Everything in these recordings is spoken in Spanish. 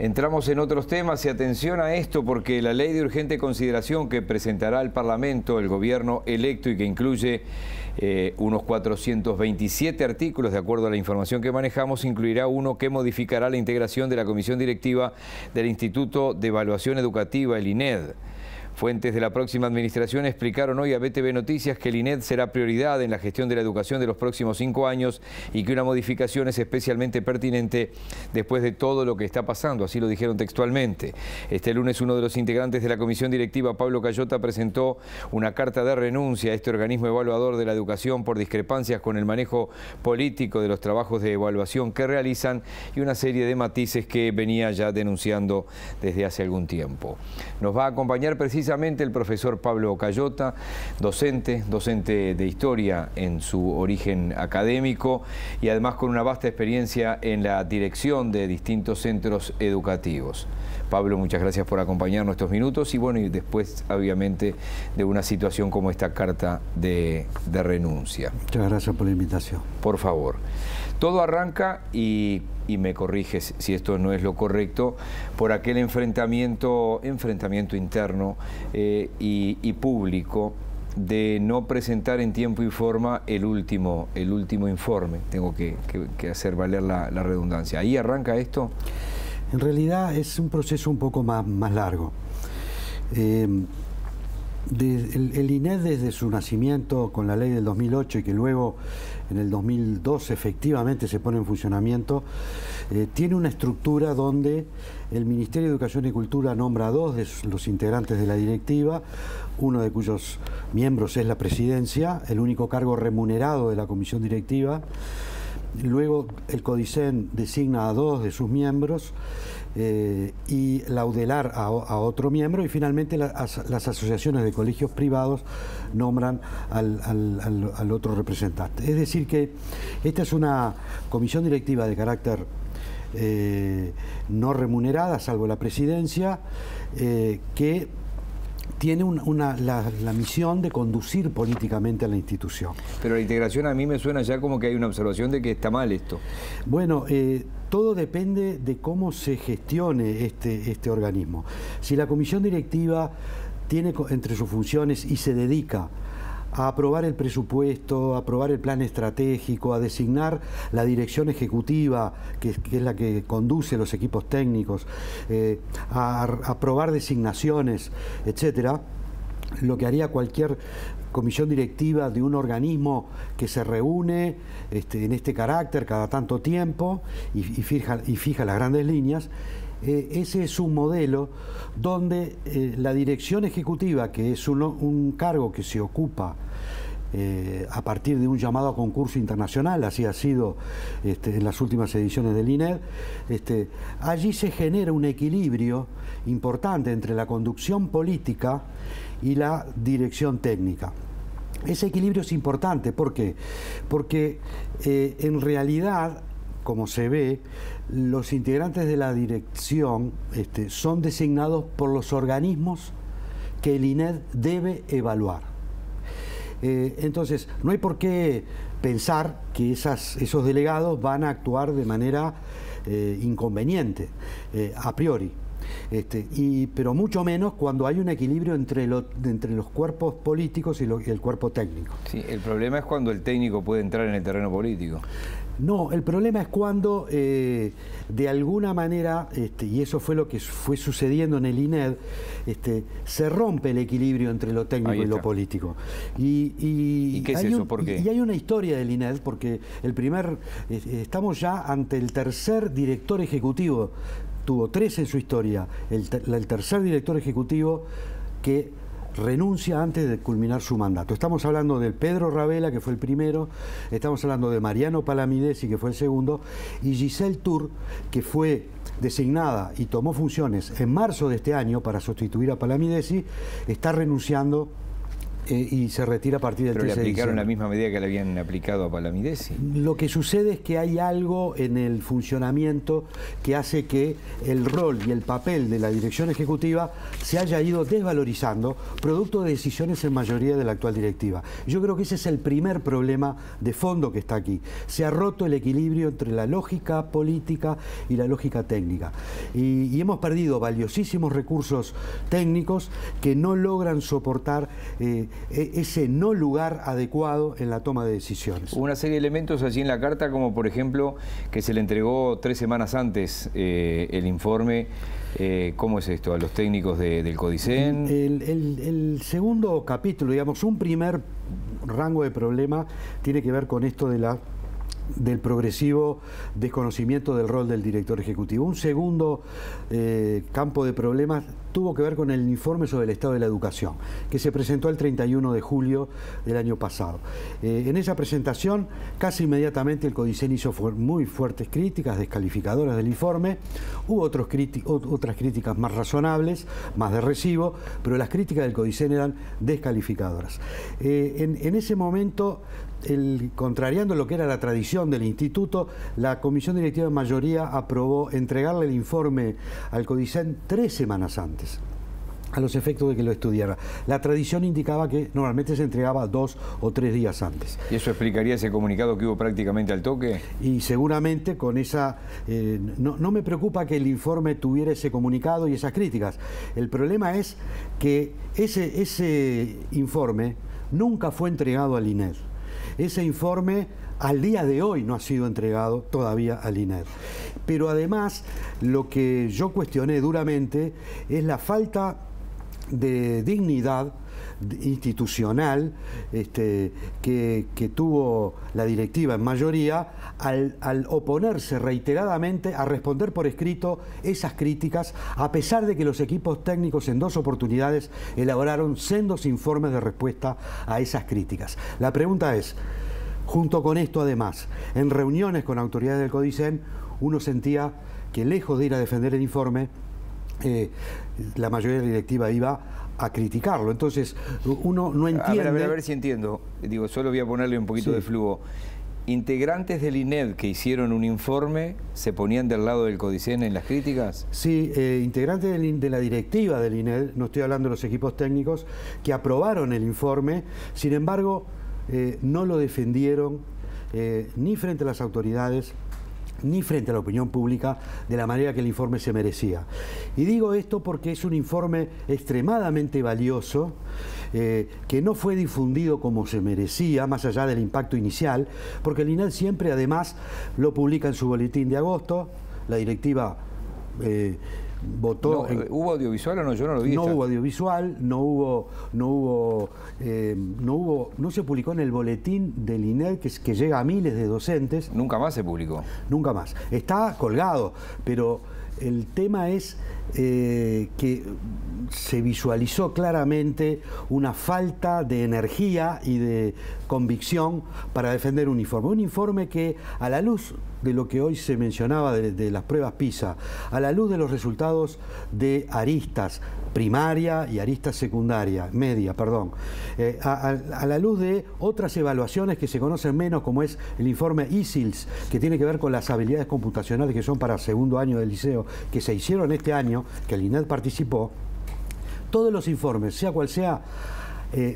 Entramos en otros temas y atención a esto porque la ley de urgente consideración que presentará al Parlamento el gobierno electo y que incluye unos 427 artículos, de acuerdo a la información que manejamos, incluirá uno que modificará la integración de la comisión directiva del Instituto de Evaluación Educativa, el INED. Fuentes de la próxima administración explicaron hoy a BTV Noticias que el INED será prioridad en la gestión de la educación de los próximos 5 años y que una modificación es especialmente pertinente después de todo lo que está pasando, así lo dijeron textualmente. Este lunes uno de los integrantes de la comisión directiva, Pablo Cayota, presentó una carta de renuncia a este organismo evaluador de la educación por discrepancias con el manejo político de los trabajos de evaluación que realizan y una serie de matices que venía ya denunciando desde hace algún tiempo. Nos va a acompañar precisamente el profesor Pablo Cayota, docente de historia en su origen académico y además con una vasta experiencia en la dirección de distintos centros educativos. Pablo, muchas gracias por acompañarnos estos minutos y bueno, y después obviamente de una situación como esta carta de renuncia. Muchas gracias por la invitación. Por favor. Todo arranca, y me corriges si esto no es lo correcto, por aquel enfrentamiento interno y público de no presentar en tiempo y forma el último informe. Tengo que hacer valer la redundancia. ¿Ahí arranca esto? En realidad es un proceso un poco más largo. El INED desde su nacimiento con la ley del 2008 y que luego en el 2012 efectivamente se pone en funcionamiento, tiene una estructura donde el Ministerio de Educación y Cultura nombra a 2 de los integrantes de la directiva, uno de cuyos miembros es la presidencia, el único cargo remunerado de la comisión directiva. Luego el CODICEN designa a 2 de sus miembros y la UDELAR a otro miembro, y finalmente las asociaciones de colegios privados nombran al otro representante. Es decir que esta es una comisión directiva de carácter no remunerada, salvo la presidencia, que tiene la misión de conducir políticamente a la institución. Pero la integración a mí me suena ya como que hay una observación de que está mal esto. Bueno, todo depende de cómo se gestione este organismo. Si la comisión directiva tiene entre sus funciones y se dedica a aprobar el presupuesto, a aprobar el plan estratégico, a designar la dirección ejecutiva, que es la que conduce los equipos técnicos, a aprobar designaciones, etcétera, lo que haría cualquier comisión directiva de un organismo que se reúne en este carácter cada tanto tiempo y fija las grandes líneas. Ese es un modelo donde la dirección ejecutiva, que es un cargo que se ocupa a partir de un llamado a concurso internacional, así ha sido en las últimas ediciones del INED, allí se genera un equilibrio importante entre la conducción política y la dirección técnica. Ese equilibrio es importante, ¿por qué? Porque en realidad, como se ve, los integrantes de la dirección son designados por los organismos que el INED debe evaluar. Entonces, no hay por qué pensar que esos delegados van a actuar de manera inconveniente, a priori. Pero mucho menos cuando hay un equilibrio entre los cuerpos políticos y el cuerpo técnico. Sí, el problema es cuando el técnico puede entrar en el terreno político. No, el problema es cuando de alguna manera, y eso fue lo que fue sucediendo en el INED, se rompe el equilibrio entre lo técnico y lo político. ¿Y qué es eso? ¿Por qué? Y hay una historia del INED, porque estamos ya ante el tercer director ejecutivo. Tuvo 3 en su historia, el tercer director ejecutivo que renuncia antes de culminar su mandato. Estamos hablando de Pedro Ravela, que fue el primero, estamos hablando de Mariano Palamidesi, que fue el segundo, y Giselle Tour, que fue designada y tomó funciones en marzo de este año para sustituir a Palamidesi, está renunciando y se retira a partir del 13 de diciembre. Pero le aplicaron la misma medida que le habían aplicado a Palamidesi. Lo que sucede es que hay algo en el funcionamiento que hace que el rol y el papel de la dirección ejecutiva se haya ido desvalorizando, producto de decisiones en mayoría de la actual directiva. Yo creo que ese es el primer problema de fondo que está aquí. Se ha roto el equilibrio entre la lógica política y la lógica técnica. Y hemos perdido valiosísimos recursos técnicos que no logran soportar ese no lugar adecuado en la toma de decisiones. Hubo una serie de elementos allí en la carta, como por ejemplo que se le entregó 3 semanas antes el informe. ¿Cómo es esto? ¿A los técnicos del CODICEN? El segundo capítulo, digamos, un primer rango de problema tiene que ver con esto del progresivo desconocimiento del rol del director ejecutivo. Un segundo campo de problemas tuvo que ver con el informe sobre el estado de la educación, que se presentó el 31 de julio del año pasado. En esa presentación, casi inmediatamente el CODICEN hizo muy fuertes críticas descalificadoras del informe. Hubo otras críticas más razonables, más de recibo, pero las críticas del CODICEN eran descalificadoras. En ese momento, contrariando lo que era la tradición del instituto, la comisión directiva en mayoría aprobó entregarle el informe al CODICEN 3 semanas antes, a los efectos de que lo estudiara. La tradición indicaba que normalmente se entregaba 2 o 3 días antes. ¿Y eso explicaría ese comunicado que hubo prácticamente al toque? Y seguramente con esa... no me preocupa que el informe tuviera ese comunicado y esas críticas. El problema es que ese informe nunca fue entregado al INED. Ese informe al día de hoy no ha sido entregado todavía al INED. Pero además, lo que yo cuestioné duramente es la falta de dignidad institucional que tuvo la directiva en mayoría al oponerse reiteradamente a responder por escrito esas críticas, a pesar de que los equipos técnicos en 2 oportunidades elaboraron sendos informes de respuesta a esas críticas. La pregunta es, junto con esto además, en reuniones con autoridades del CODICEN, uno sentía que lejos de ir a defender el informe, la mayoría de la directiva iba a criticarlo. Entonces, uno no entiende... A ver si entiendo. Digo, solo voy a ponerle un poquito de flujo. ¿Integrantes del INED que hicieron un informe se ponían del lado del CODICEN en las críticas? Sí, integrantes de la directiva del INED, no estoy hablando de los equipos técnicos, que aprobaron el informe, sin embargo, no lo defendieron ni frente a las autoridades, ni frente a la opinión pública de la manera que el informe se merecía. Y digo esto porque es un informe extremadamente valioso, que no fue difundido como se merecía, más allá del impacto inicial, porque el INED siempre además lo publica en su boletín de agosto. La directiva votó... ¿Hubo audiovisual o no? Yo no lo vi. No hubo audiovisual, no se publicó en el boletín del INED que llega a miles de docentes. ¿Nunca más se publicó? Nunca más. Está colgado, pero el tema es que se visualizó claramente una falta de energía y de convicción para defender un informe. Un informe que, a la luz de lo que hoy se mencionaba de las pruebas PISA, a la luz de los resultados de aristas primaria y aristas secundaria, media, perdón, a la luz de otras evaluaciones que se conocen menos, como es el informe ISILS, que tiene que ver con las habilidades computacionales que son para segundo año del liceo, que se hicieron este año, que el INED participó. Todos los informes, sea cual sea,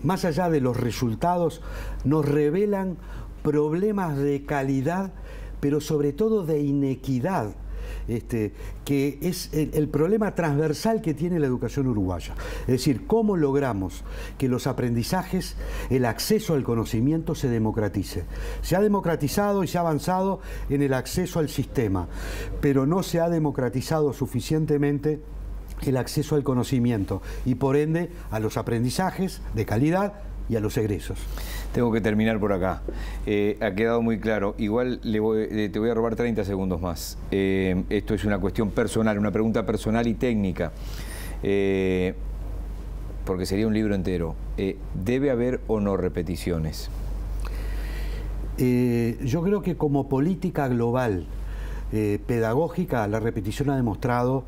más allá de los resultados, nos revelan problemas de calidad, pero sobre todo de inequidad, que es el problema transversal que tiene la educación uruguaya. Es decir, cómo logramos que los aprendizajes, el acceso al conocimiento se democratice. Se ha democratizado y se ha avanzado en el acceso al sistema, pero no se ha democratizado suficientemente el acceso al conocimiento y por ende a los aprendizajes de calidad y a los egresos. Tengo que terminar por acá. Ha quedado muy claro. Igual te voy a robar 30 segundos más. Esto es una cuestión personal, una pregunta personal y técnica. Porque sería un libro entero. ¿Debe haber o no repeticiones? Yo creo que como política global pedagógica, la repetición ha demostrado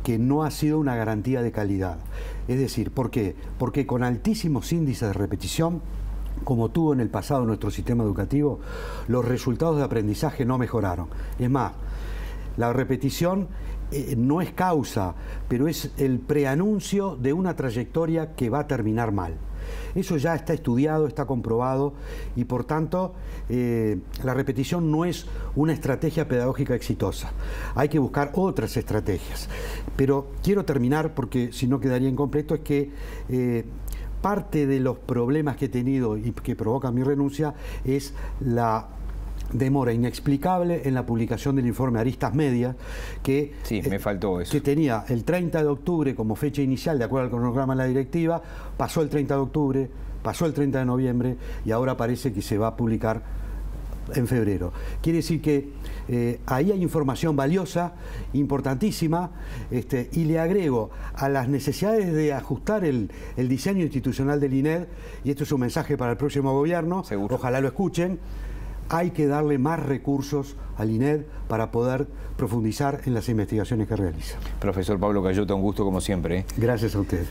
que no ha sido una garantía de calidad. Es decir, ¿por qué? Porque con altísimos índices de repetición, como tuvo en el pasado nuestro sistema educativo, los resultados de aprendizaje no mejoraron. Es más, la repetición no es causa, pero es el preanuncio de una trayectoria que va a terminar mal. Eso ya está estudiado, está comprobado y por tanto la repetición no es una estrategia pedagógica exitosa. Hay que buscar otras estrategias. Pero quiero terminar, porque si no quedaría incompleto, es que parte de los problemas que he tenido y que provoca mi renuncia es la demora inexplicable en la publicación del informe Aristas Media, que, sí, me faltó eso, que tenía el 30 de octubre como fecha inicial, de acuerdo al cronograma de la directiva, pasó el 30 de octubre, pasó el 30 de noviembre y ahora parece que se va a publicar en febrero. Quiere decir que ahí hay información valiosa, importantísima, y le agrego a las necesidades de ajustar el diseño institucional del INED, y esto es un mensaje para el próximo gobierno, seguro, ojalá lo escuchen. Hay que darle más recursos al INED para poder profundizar en las investigaciones que realiza. Profesor Pablo Cayota, un gusto como siempre. Gracias a usted.